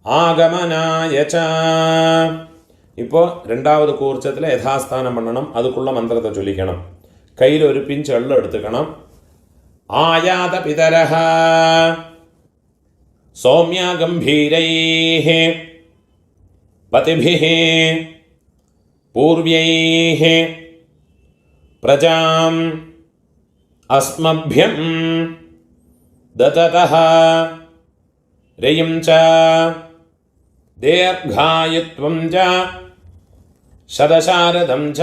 ஆகமனாய ச. இப்போ ரெண்டாவது கூர்ச்சத்தில் யதாஸ்தானம் பண்ணணும். அதுக்குள்ள மந்திரத்தை சொல்லிக்கணும். கையில் ஒரு பிஞ்ச் எள்ளு எடுத்துக்கணும். ஆயாத பிதரஹ சௌமியா கம்பீரைஹ பதிபிஹ பூர்வைஹ பிரஜாம் அஸ்மभ्यं ददतः रयिं च दीर्घायुत्वं च शतशारदं च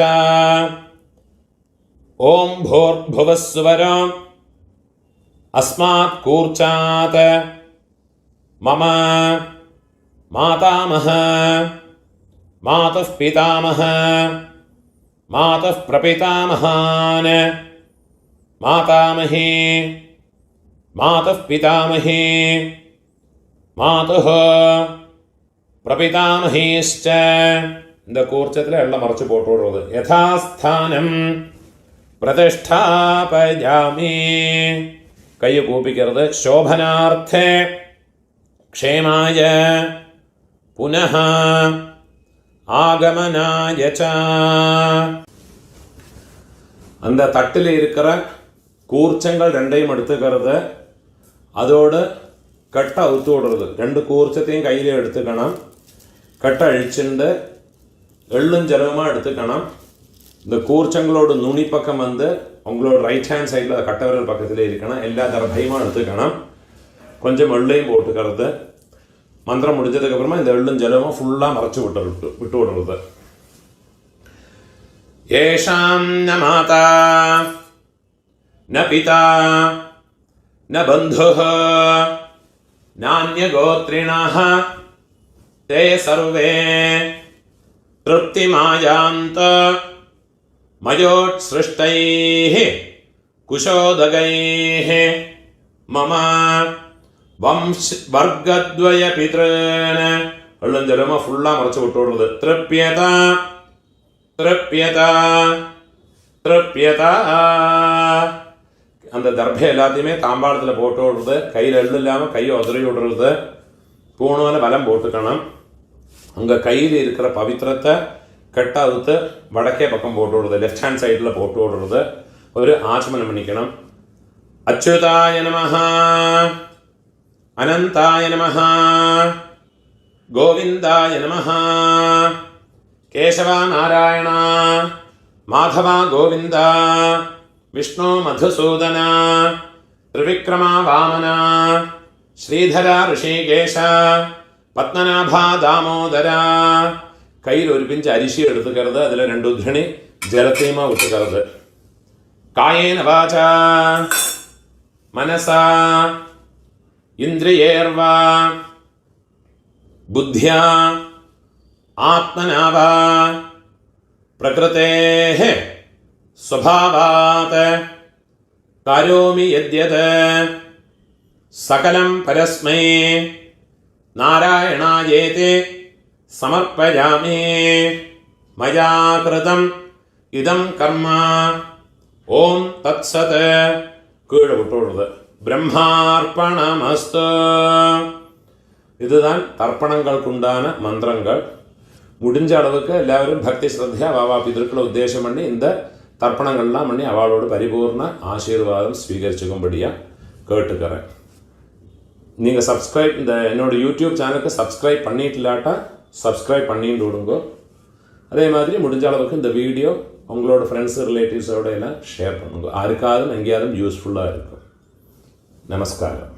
ॐ भूर्भुवः स्वरो अस्मात् कूर्चात् मम मातामह मातुः पितामह मातुः प्रपितामहान् मातामही मातुः पितामही मातुः प्रपितामहीश्च. இந்த கூர்ச்சத்தில் எல்லாம் மறைச்சு போட்டு விடுறது. யதாஸ்தானம் பிரதிஷ்டாபயாமி கையை கூப்பிக்கிறது. சோபனார்த்தே க்ஷேமாய புனः ஆகமனாய ச. அந்த தட்டில் இருக்கிற கூர்ச்சங்கள் ரெண்டையும் எடுத்துக்கிறது. அதோடு கட்டை அவுத்து விடுறது. ரெண்டு கூர்ச்சத்தையும் கையில் எடுத்துக்கணும். கட்டை அழிச்சுண்டு எள்ளும் ஜலமாக எடுத்துக்கணும். இந்த கூர்ச்சங்களோட நுனி பக்கம் வந்து உங்களோட ரைட் ஹேண்ட் சைடில் அதை கட்டை விரல் பக்கத்தில் இருக்கணும். எல்லா தரப்பையுமா எடுத்துக்கணும். கொஞ்சம் எள்ளையும் போட்டுக்கிறது. மந்திரம் முடிஞ்சதுக்கப்புறமா இந்த எள்ளும் ஜலமாக ஃபுல்லாக மறைச்சி விட்டு விடுறது. ஏஷாம் ந மாதா न पिता न बन्धुः नान्यगोत्रिणः ते सर्वे तृप्तिमायान्त मयोत्सृष्टैः कुशोदगैः मम वर्गद्वयपितॄन् எள்ளஞ்சலமாக ஃபுல்லாக மறைச்சி விட்டு விடுறது. திருப்யதா திருப்யதா திருப்யதா. அந்த தர்பை எல்லாத்தையுமே தாம்பாளத்தில் போட்டு விடுறது. கையில் எள்ளு இல்லாமல் கையை உதறி விடுறது. பூணூல பலம் போட்டுக்கணும். அங்கே கையில் இருக்கிற பவித்திரத்தை கட்டை அவுத்து வடக்கே பக்கம் போட்டு விடுறது. லெஃப்ட் ஹேண்ட் சைடில் போட்டு விடுறது. ஒரு ஆச்சமனம் பண்ணிக்கணும். அச்சுதாய நமஹ அனந்தாய நமஹ கோவிந்தாய நமஹ கேசவா நாராயணா மாதவா கோவிந்தா விஷ்ணு மதுசூதன திரிவிக்ரமா வாமனா ஸ்ரீதரா ரிஷிகேஷ பத்மநாபா தாமோதரா. கையில் ஒரு பிஞ்சு அரிசி எடுத்துக்கிறது. அதில் 2 உத்ரணி ஜலத்தையுமா விட்டுக்கிறது. காயேன வாசா மனசா இந்திரியேர்வா புத்தியா ஆத்மனாவா प्रकृतेः स्वभावात् करोमि यद्यत् सकलं परस्मै नारायणायेति समर्पयामि मया कृतम् इदं कर्म ओम तत्सत् கீழே விட்டுவிடுறது. பிரம்மார்ப்பணமஸ்து. இதுதான் தர்ப்பணங்களுக்குண்டான மந்திரங்கள். முடிஞ்ச அளவுக்கு எல்லாரும் பக்தி ஸ்ரத்தையா வாவா பிதற்களை உத்தேசம் பண்ணி இந்த தர்ப்பணங்கள்லாம் பண்ணி அவளோட பரிபூர்ண ஆசீர்வாதம் ஸ்வீகரிச்சுக்கும்படியாக கேட்டுக்கிறேன். நீங்கள் சப்ஸ்கிரைப் இந்த என்னோடய யூடியூப் சேனலுக்கு சப்ஸ்கிரைப் பண்ணிட்டு இல்லாட்டா சப்ஸ்கிரைப் பண்ணிட்டு விடுங்க. அதே மாதிரி முடிஞ்ச அளவுக்கு இந்த வீடியோ உங்களோட ஃப்ரெண்ட்ஸ் ரிலேட்டிவ்ஸோட எல்லாம் ஷேர் பண்ணுங்க. யாருக்காவது எங்கேயாவது யூஸ்ஃபுல்லாக இருக்கும். நமஸ்காரம்.